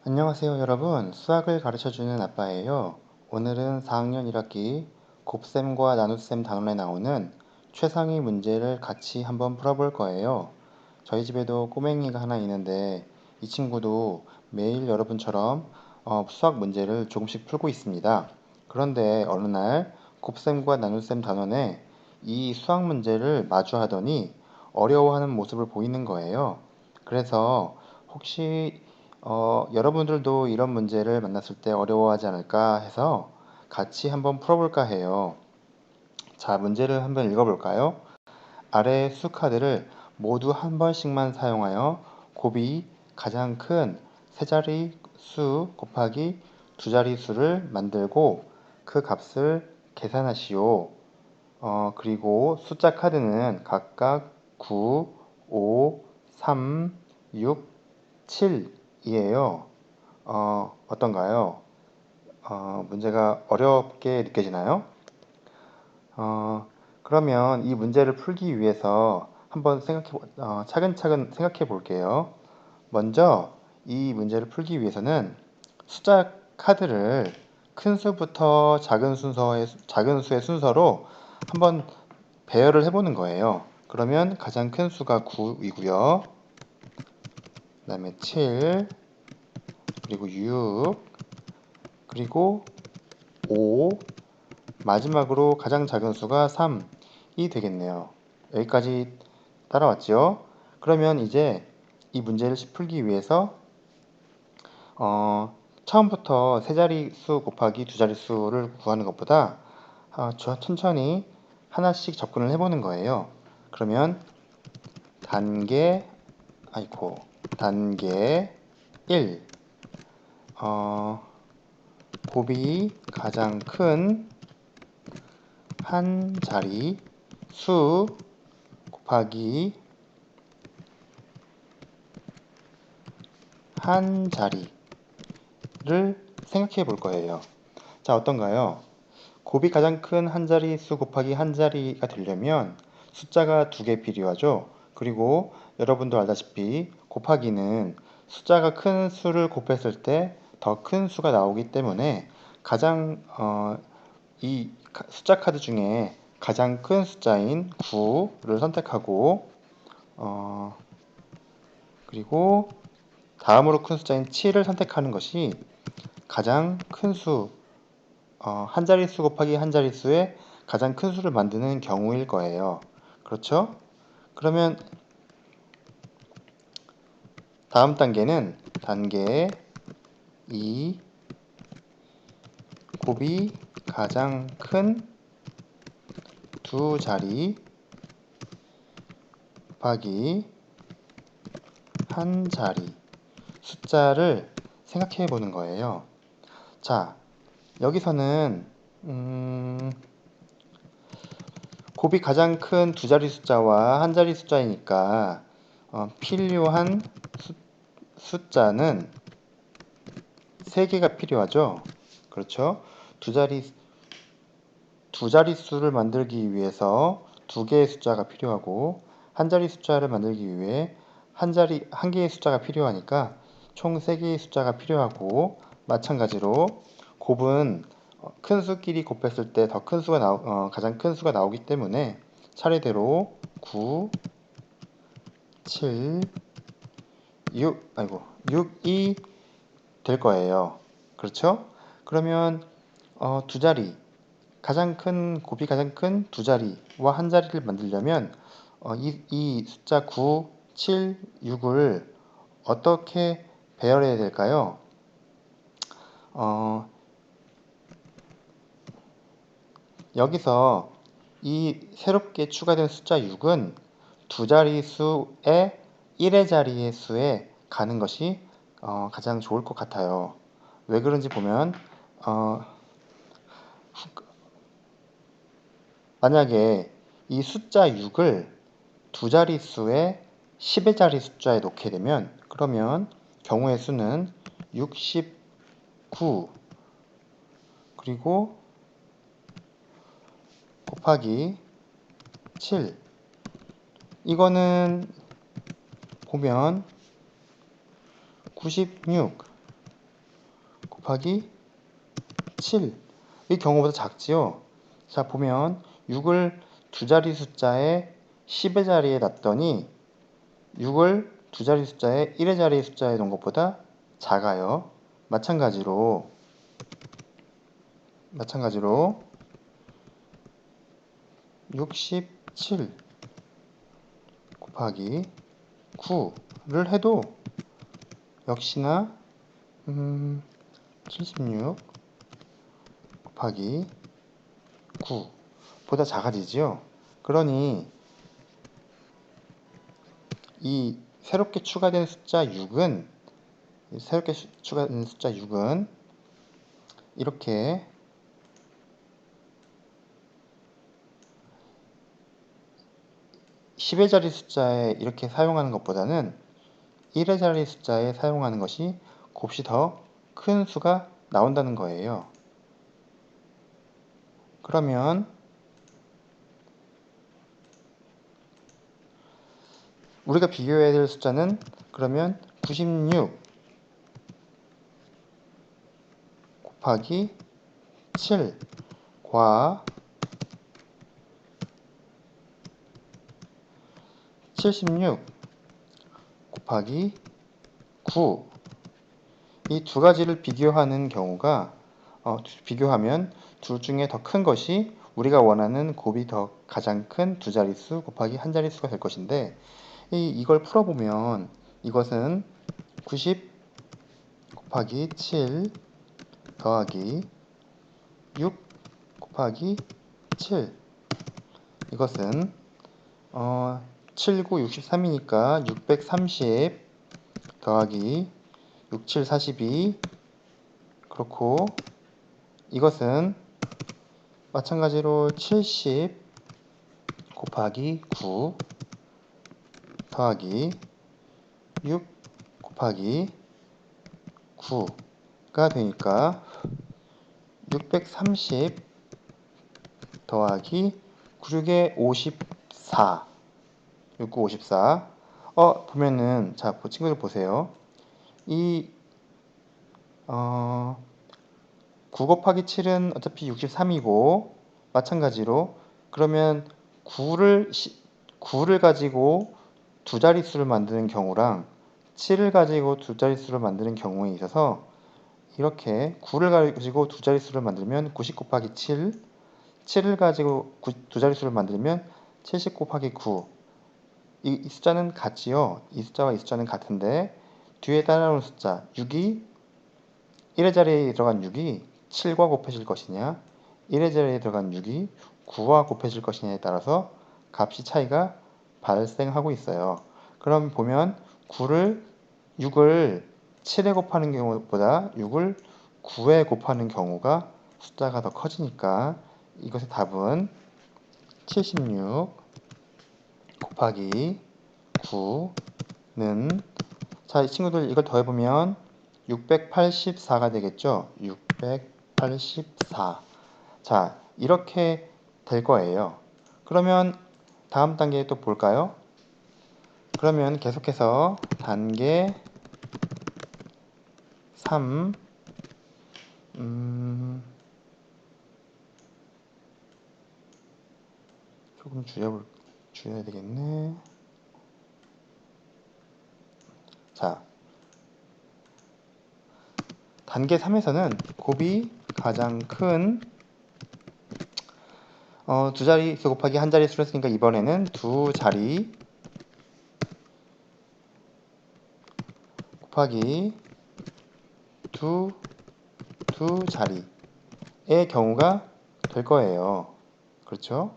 안녕하세요 여러분. 수학을 가르쳐주는 아빠예요. 오늘은 4학년 1학기 곱셈과 나눗셈 단원에 나오는 최상위 문제를 같이 한번 풀어볼 거예요. 저희 집에도 꼬맹이가 하나 있는데 이 친구도 매일 여러분처럼 수학 문제를 조금씩 풀고 있습니다. 그런데 어느 날 곱셈과 나눗셈 단원에 이 수학 문제를 마주하더니 어려워하는 모습을 보이는 거예요. 그래서 혹시 여러분들도 이런 문제를 만났을 때 어려워하지 않을까 해서 같이 한번 풀어볼까 해요. 자, 문제를 한번 읽어볼까요? 아래 수 카드를 모두 한 번씩만 사용하여 곱이 가장 큰 세 자리 수 곱하기 두 자리 수를 만들고 그 값을 계산하시오. 그리고 숫자 카드는 각각 9, 5, 3, 6, 7이에요. 어떤가요? 문제가 어렵게 느껴지나요? 어, 그러면 이 문제를 풀기 위해서 한번 차근차근 생각해 볼게요. 먼저 이 문제를 풀기 위해서는 숫자 카드를 큰 수부터 작은 수의 순서로 한번 배열을 해보는 거예요. 그러면 가장 큰 수가 9이고요. 그 다음에 7, 그리고 6, 그리고 5, 마지막으로 가장 작은 수가 3이 되겠네요. 여기까지 따라왔죠? 그러면 이제 이 문제를 풀기 위해서 처음부터 세 자릿수 곱하기 두 자릿수를 구하는 것보다 천천히 하나씩 접근을 해보는 거예요. 그러면 단계, 단계 1, 곱이 가장 큰 한 자리 수 곱하기 한 자리를 생각해 볼 거예요. 자, 어떤가요? 곱이 가장 큰 한 자리 수 곱하기 한 자리가 되려면 숫자가 두 개 필요하죠. 그리고 여러분도 알다시피 곱하기는 숫자가 큰 수를 곱했을 때 더 큰 수가 나오기 때문에 이 숫자 카드 중에 가장 큰 숫자인 9를 선택하고 그리고 다음으로 큰 숫자인 7을 선택하는 것이 가장 큰 수, 한 자릿수 곱하기 한 자릿수의 가장 큰 수를 만드는 경우일 거예요. 그렇죠? 그러면 다음 단계는 단계 2, 곱이 가장 큰 두 자리 곱하기 한 자리 숫자를 생각해 보는 거예요. 자, 여기서는 곱이 가장 큰 두 자리 숫자와 한 자리 숫자이니까 필요한 숫자는 3개가 필요하죠. 그렇죠? 두 자릿수를 만들기 위해서 2개의 숫자가 필요하고 한 자리 숫자를 만들기 위해 한 개의 숫자가 필요하니까 총 3개의 숫자가 필요하고 마찬가지로 곱은 큰 수끼리 곱했을 때 더 큰 수가 가장 큰 수가 나오기 때문에 차례대로 9, 7, 6이 될 거예요. 그렇죠? 그러면 두 자리 곱이 가장 큰 두 자리와 한 자리를 만들려면 이 숫자 9, 7, 6을 어떻게 배열해야 될까요? 여기서 이 새롭게 추가된 숫자 6은 두 자릿수의 1의 자리의 수에 가는 것이 가장 좋을 것 같아요. 왜 그런지 보면 만약에 이 숫자 6을 두 자릿수의 10의 자리 숫자에 놓게 되면 그러면 경우의 수는 69 그리고 곱하기 7 이거는 보면 96 곱하기 7. 이 경우보다 작지요? 자, 보면 6을 두 자리 숫자에 10의 자리에 놨더니 6을 두 자리 숫자에 1의 자리 숫자에 놓은 것보다 작아요. 마찬가지로 67 곱하기 9를 해도 역시나 76 곱하기 9보다 작아지지요. 그러니 이 새롭게 추가된 숫자 6은 이렇게 10의 자리 숫자에 이렇게 사용하는 것보다는 1의 자리 숫자에 사용하는 것이 곱이 더 큰 수가 나온다는 거예요. 그러면 우리가 비교해야 될 숫자는 그러면 96 곱하기 7과 76 곱하기 9 이 두 가지를 비교하는 경우가 비교하면 둘 중에 더 큰 것이 우리가 원하는 곱이 더 가장 큰 두 자릿수 곱하기 한 자릿수가 될 것인데 이걸 풀어보면 이것은 90 곱하기 7 더하기 6 곱하기 7 이것은 7, 9, 63이니까 630 더하기 6, 7, 42 그렇고 이것은 마찬가지로 70 곱하기 9 더하기 6 곱하기 9가 되니까 630 더하기 96에 54 69, 54 보면은 자 친구들 보세요. 이 9 곱하기 7은 어차피 63이고 마찬가지로 그러면 9를 가지고 두 자릿수를 만드는 경우랑 7을 가지고 두 자릿수를 만드는 경우에 있어서 이렇게 9를 가지고 두 자릿수를 만들면 90 곱하기 7 7을 가지고 두 자릿수를 만들면 70 곱하기 9 이 숫자는 같지요. 이 숫자와 이 숫자는 같은데 뒤에 따라오는 숫자 6이 1의 자리에 들어간 6이 7과 곱해질 것이냐 1의 자리에 들어간 6이 9와 곱해질 것이냐에 따라서 값이 차이가 발생하고 있어요. 그럼 보면 6을 7에 곱하는 경우보다 6을 9에 곱하는 경우가 숫자가 더 커지니까 이것의 답은 76 곱하기 9는 자, 이 친구들 이걸 더해보면 684가 되겠죠? 684. 자, 이렇게 될 거예요. 그러면 다음 단계 또 볼까요? 그러면 계속해서 단계 3 조금 줄여야 되겠네. 자, 단계 3에서는 곱이 가장 큰 두 자릿수 곱하기 한 자릿수를 했으니까 이번에는 두 자리 곱하기 두 자리의 경우가 될 거예요. 그렇죠?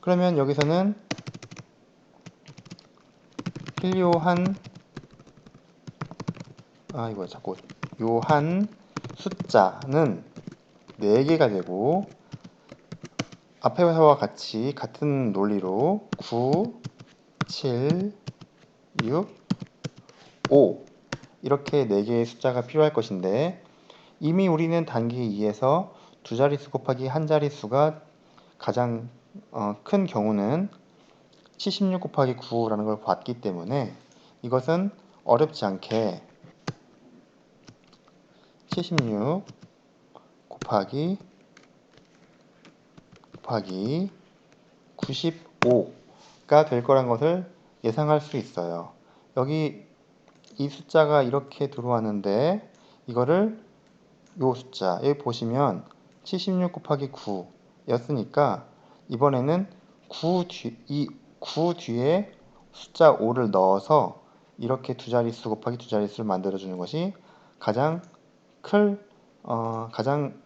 그러면 여기서는 필요한 이거 자꾸 요한 숫자는 4개가 되고 앞에서와 같이 같은 논리로 9, 7, 6, 5 이렇게 4개의 숫자가 필요할 것인데 이미 우리는 단계 2에서 두 자릿수 곱하기 한 자릿수가 가장 큰 경우는 76 곱하기 9라는 걸 봤기 때문에 이것은 어렵지 않게 76 곱하기 95가 될 거란 것을 예상할 수 있어요. 여기 이 숫자가 이렇게 들어왔는데 이거를 요 숫자 여기 보시면 76 곱하기 9 였으니까 이번에는 9 뒤에 숫자 5를 넣어서 이렇게 두 자릿수 곱하기 두 자릿수를 만들어 주는 것이 가장 가장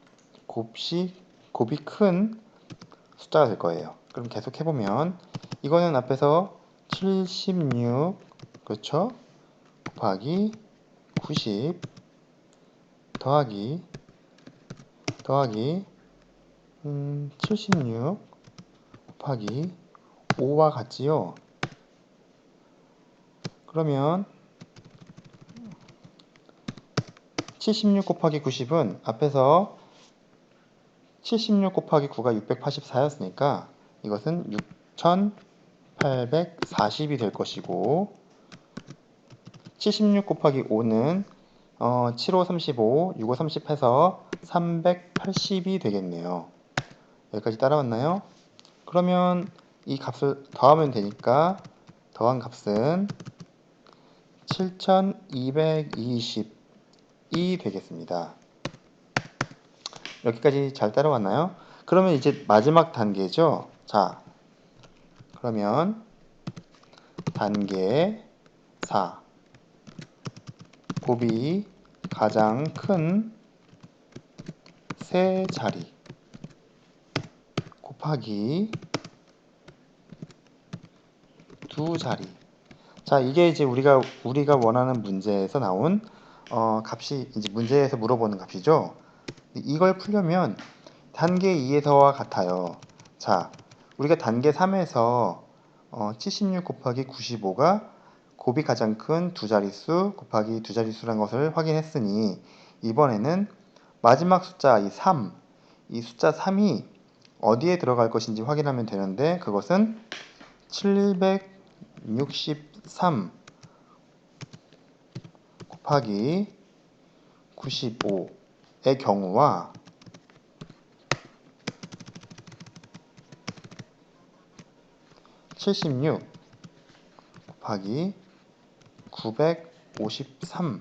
곱이 큰 숫자가 될 거예요. 그럼 계속 해보면 이거는 앞에서 76 그렇죠? 곱하기 90 더하기 76 곱하기 5와 같지요? 그러면 76 곱하기 90은 앞에서 76 곱하기 9가 684였으니까 이것은 6840이 될 것이고 76 곱하기 5는 7호 35, 6호 30 해서 380이 되겠네요. 여기까지 따라왔나요? 그러면 이 값을 더하면 되니까 더한 값은 7220이 되겠습니다. 여기까지 잘 따라왔나요? 그러면 이제 마지막 단계죠. 자, 그러면 단계 4 곱이 가장 큰 세 자리 곱하기 두 자리. 자, 이게 이제 우리가 원하는 문제에서 나온 값이 이제 문제에서 물어보는 값이죠. 이걸 풀려면 단계 2에서와 같아요. 자, 우리가 단계 3에서 76 곱하기 95가 곱이 가장 큰 두 자릿수 곱하기 두 자릿수라는 것을 확인했으니 이번에는 마지막 숫자 이 숫자 3이 어디에 들어갈 것인지 확인하면 되는데 그것은 763 곱하기 95의 경우와 76 곱하기 953의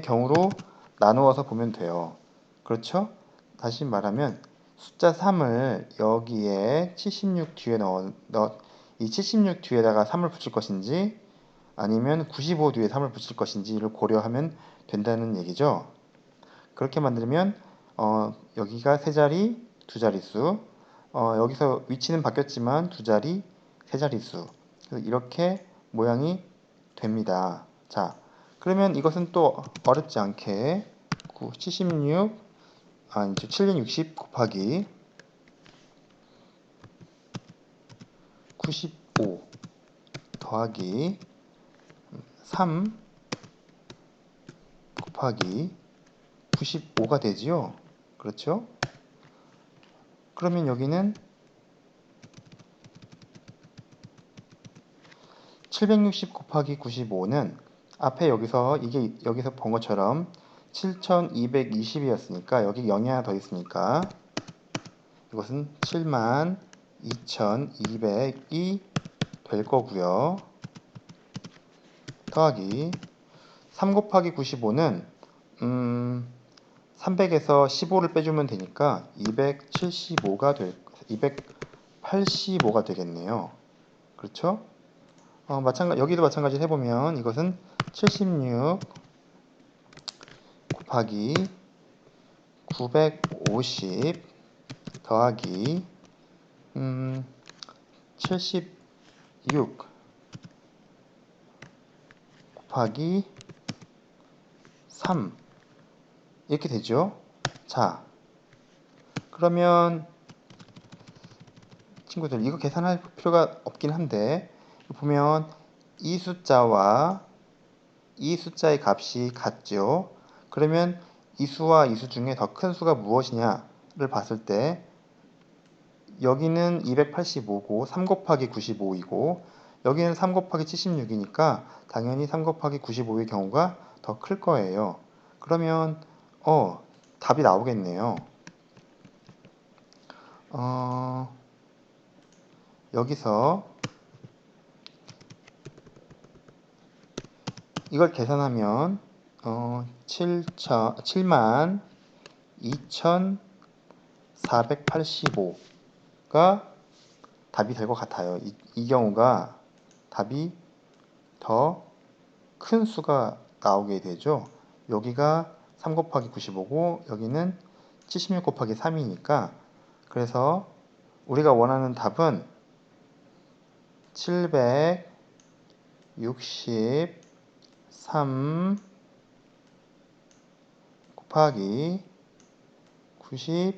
경우로 나누어서 보면 돼요. 그렇죠? 다시 말하면 숫자 3을 여기에 76 뒤에 이 76 뒤에다가 3을 붙일 것인지 아니면 95 뒤에 3을 붙일 것인지를 고려하면 된다는 얘기죠. 그렇게 만들면 여기가 세 자리, 두 자릿수 여기서 위치는 바뀌었지만 두 자리, 세 자릿수 이렇게 모양이 됩니다. 자, 그러면 이것은 또 어렵지 않게 760 곱하기 95 더하기 3 곱하기 95가 되지요. 그렇죠? 그러면 여기는 760 곱하기 95는 앞에 여기서 본 것처럼 7220이었으니까 여기 0이 하나 더 있으니까 이것은 72,200이 될 거고요. 더하기 3 곱하기 95는 300에서 15를 빼주면 되니까 285가 되겠네요. 그렇죠? 여기도 마찬가지로 해보면 이것은 76 곱하기 950 더하기 76 곱하기 3 이렇게 되죠. 자, 그러면 친구들 이거 계산할 필요가 없긴 한데 보면 이 숫자와 이 숫자의 값이 같죠. 그러면 이 수와 이 수 중에 더 큰 수가 무엇이냐를 봤을 때 여기는 285고 3 곱하기 95이고 여기는 3 곱하기 76이니까 당연히 3 곱하기 95의 경우가 더 클 거예요. 그러면 답이 나오겠네요. 여기서 이걸 계산하면 7만 2,485가 답이 될 것 같아요. 이 경우가 답이 더 큰 수가 나오게 되죠. 여기가 3 곱하기 95고 여기는 76 곱하기 3이니까 그래서 우리가 원하는 답은 763 곱하기 95는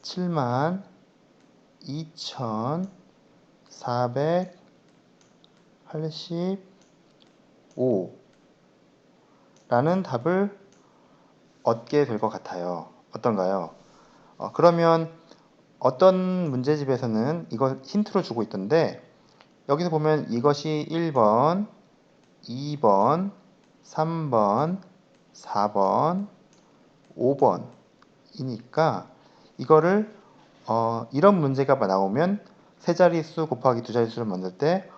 7만 2,485 라는 답을 얻게 될 것 같아요. 어떤가요? 그러면 어떤 문제집에서는 이걸 힌트로 주고 있던데 여기서 보면 이것이 1번, 2번, 3번, 4번, 5번이니까 이거를 이런 문제가 나오면 세 자릿수 곱하기 두 자릿수를 만들 때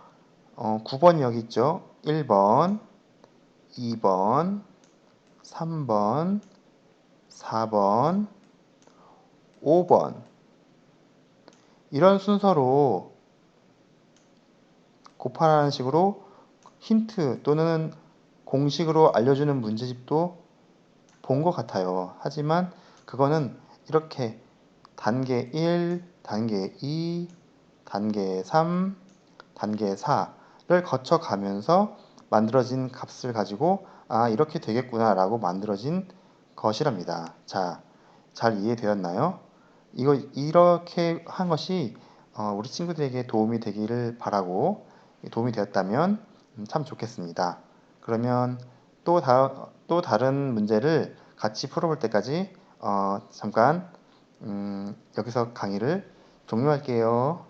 9번이 여기 있죠. 1번, 2번, 3번, 4번, 5번 이런 순서로 곱하라는 식으로 힌트 또는 공식으로 알려주는 문제집도 본 것 같아요. 하지만 그거는 이렇게 단계 1, 단계 2, 단계 3, 단계 4를 거쳐가면서 만들어진 값을 가지고 이렇게 되겠구나 라고 만들어진 것이랍니다. 자, 잘 이해되었나요? 이렇게 한 것이 우리 친구들에게 도움이 되기를 바라고 도움이 되었다면 참 좋겠습니다. 그러면 또 다른 문제를 같이 풀어볼 때까지 잠깐 여기서 강의를 종료할게요.